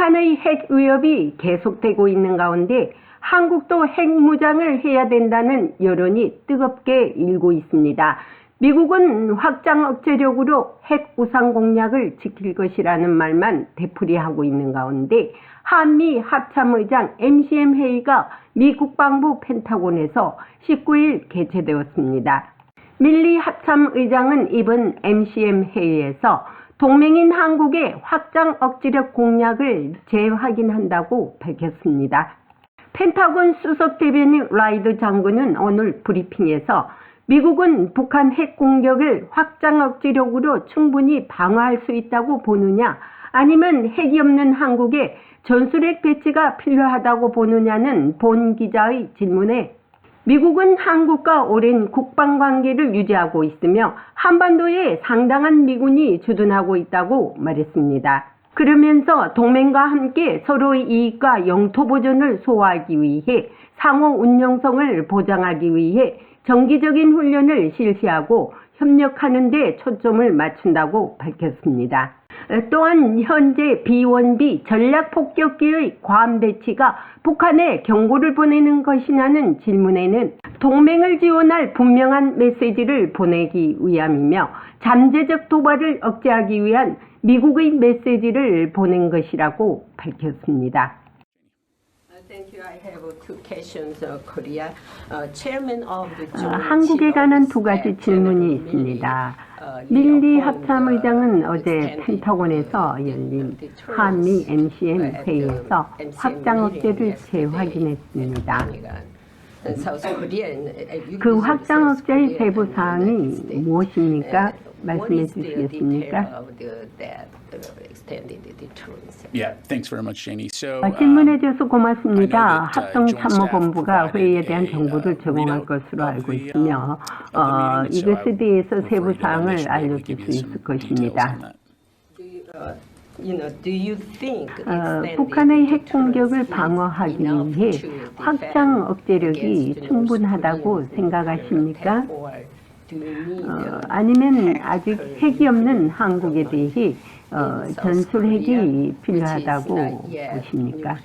북한의 핵 위협이 계속되고 있는 가운데 한국도 핵무장을 해야 된다는 여론이 뜨겁게 일고 있습니다. 미국은 확장 억제력으로 핵 우상 공약을 지킬 것이라는 말만 되풀이하고 있는 가운데 한미 합참의장 MCM 회의가 미 국방부 펜타곤에서 19일 개최되었습니다. 밀리 합참의장은 이번 MCM 회의에서 동맹인 한국의 확장 억제력 공약을 재확인한다고 밝혔습니다. 펜타곤 수석 대변인 라이드 장군은 오늘 브리핑에서 미국은 북한 핵 공격을 확장 억제력으로 충분히 방어할 수 있다고 보느냐, 아니면 핵이 없는 한국에 전술핵 배치가 필요하다고 보느냐는 본 기자의 질문에 미국은 한국과 오랜 국방관계를 유지하고 있으며 한반도에 상당한 미군이 주둔하고 있다고 말했습니다. 그러면서 동맹과 함께 서로의 이익과 영토 보존을 소화하기 위해 상호 운용성을 보장하기 위해 정기적인 훈련을 실시하고 협력하는 데 초점을 맞춘다고 밝혔습니다. 또한 현재 B-1B 전략폭격기의 괌 배치가 북한에 경고를 보내는 것이냐는 질문에는 동맹을 지원할 분명한 메시지를 보내기 위함이며 잠재적 도발을 억제하기 위한 미국의 메시지를 보낸 것이라고 밝혔습니다. Thank you. I have two questions, Korea. Chairman of the 한국에 관한 두 가지 질문이 있습니다. 밀리 합참의장은 어제 펜타곤에서 열린 한미 MCM 회의에서 확장 억제를 재확인했습니다. 그 확장 억제의 세부 사항이 무엇입니까? 말씀해 주시겠습니까? Yeah, thanks very much, Janie. So, 질문해 주셔서 고맙습니다. 합동참모본부가 회의에 대한 정보를 제공할 것으로 알고 있으며 이것에 대해서 세부 사항을 알려줄 수 있을 것입니다. 북한의 핵 공격을 방어하기 위해 확장 억제력이 충분하다고 생각하십니까? 아니면 아직 핵이 없는 한국에 대해 전술핵이 필요하다고 보십니까?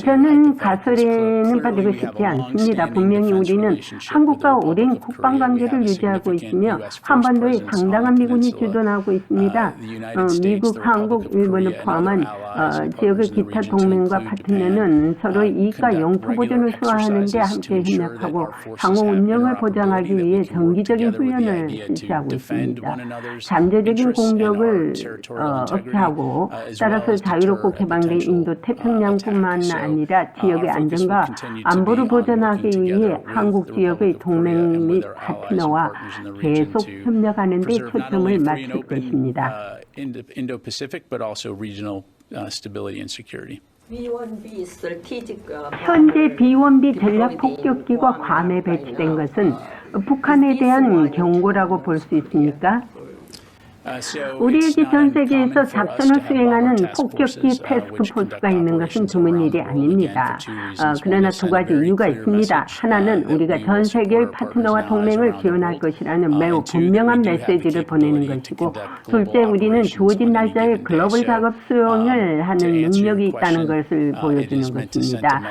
저는 가설에는 빠지고 싶지 않습니다. 분명히 우리는 한국과 오랜 국방관계를 유지하고 있으며 한반도에 상당한 미군이 주둔하고 있습니다. 미국, 한국, 일본을 포함한 지역의 기타 동맹과 파트너는 서로의 이익과 영토 보존을 소화하는 데 함께 협력하고 상호 운영을 보장하기 위해 정기적인 훈련을 실시하고 있습니다. 잠재적인 공격을 억제하고 따라서 자유롭고 개방된 인도 태평양뿐만 아니라 지역의 안정과 안보를 보존하기 위해 한국 지역의 동맹 및 파트너와 계속 협력하는 데 초점을 맞출 것입니다. 현재 B-1B 전략 폭격기가 괌에 배치된 것은 북한에 대한 경고라고 볼 수 있습니까? 우리에게 전 세계에서 작전을 수행하는 폭격기 태스크포스가 있는 것은 드문 일이 아닙니다. 그러나 두 가지 이유가 있습니다. 하나는 우리가 전 세계의 파트너와 동맹을 지원할 것이라는 매우 분명한 메시지를 보내는 것이고, 둘째, 우리는 주어진 날짜에 글로벌 작업 수행을 하는 능력이 있다는 것을 보여주는 것입니다.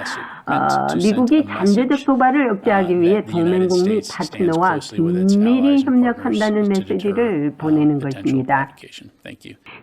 미국이 잠재적 도발을 억제하기 위해 동맹국 및 파트너와 긴밀히 협력한다는 메시지를 보내는 것입니다.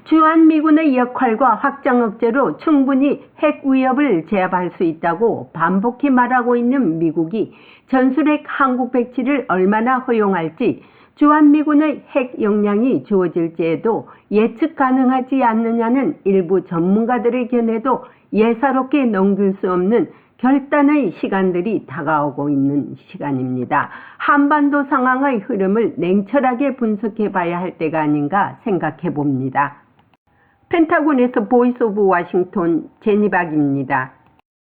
주한미군의 역할과 확장 억제로 충분히 핵 위협을 제압할 수 있다고 반복해 말하고 있는 미국이 전술핵 한국 배치를 얼마나 허용할지, 주한미군의 핵 역량이 주어질지에도 예측 가능하지 않느냐는 일부 전문가들의 견해도 예사롭게 넘길 수 없는 결단의 시간들이 다가오고 있는 시간입니다. 한반도 상황의 흐름을 냉철하게 분석해 봐야 할 때가 아닌가 생각해 봅니다. 펜타곤에서 보이스 오브 워싱턴 제니박입니다.